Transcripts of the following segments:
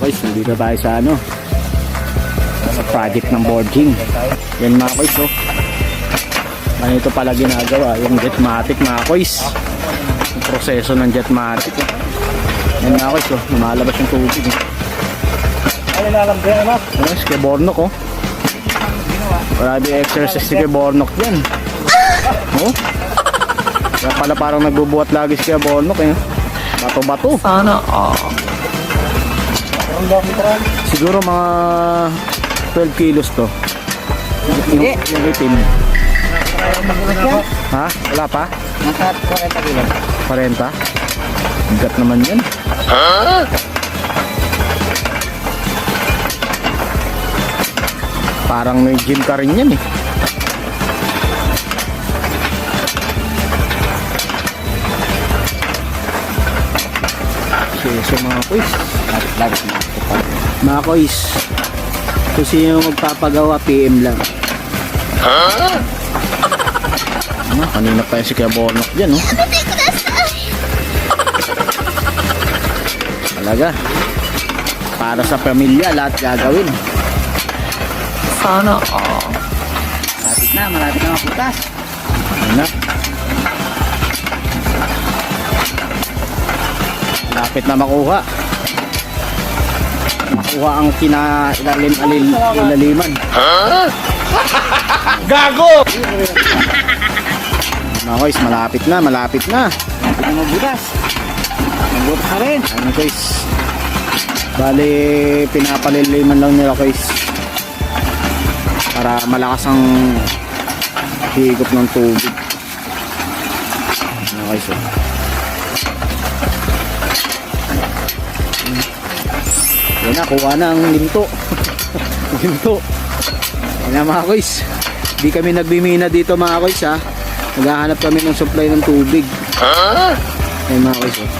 boys, nandito tayo sa ano, sa project ng boarding. Yan mga boys, oh. Ganito pala ginagawa yung Jetmatic mga boys. Yung proseso ng Jetmatic, oh. Yan mga boys, oh. Lumalabas yung tubig, oh. Ay, nalambihan na. Ayan, si Kuya Bornok, oh. Grabe exercise si Kuya Bornok yan. Oh. Kaya pala parang nagbubuhat lagi si Kuya Bornok, eh. Bato-bato. Sana Siguro mga 12 kilos to. Yung itim. Ha? Wala pa? Nasa 40 kilo. 40? Bigat naman yan. Parang may gym ka rin yan eh. So mga kuys, mga kuys, kung sino magpapagawa, PM lang. Kanina pa yung si Kuya Bornok dyan, oh. Talaga, para sa pamilya lahat gagawin. Sana Malapit na maputas. Ayun na. Lapit na makuha. Makuha ang ilaliman. Gago! Mga guys, malapit na. Malapit na mabutas. Mabutas na rin. Ano guys, bali pinapaliliman lang nila guys para malakas ang higop ng tubig. Ano guys, oh. Yan na, kuha na ang ginto. Ginto. Yan na mga guys, di kami nagbimina dito mga guys, ha. Naghahanap kami ng supply ng tubig. Yan mga guys, oh.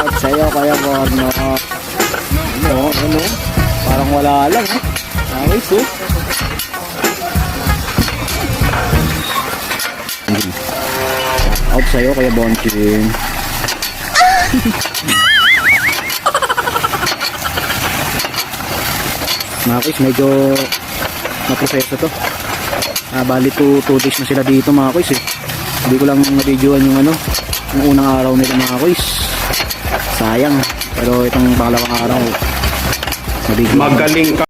Out sa'yo Kuya Bornok. Ano? Parang wala lang, eh. Nice, oh. Out sa'yo Kuya Bonching. Mga kuys, medyo naproseso to. Bali 2 days na sila dito mga kuys, eh. Hindi ko lang na-videoan yung ano, yung unang araw nila mga kuys. Sayang. Pero itong pangalawang araw, magaling ka.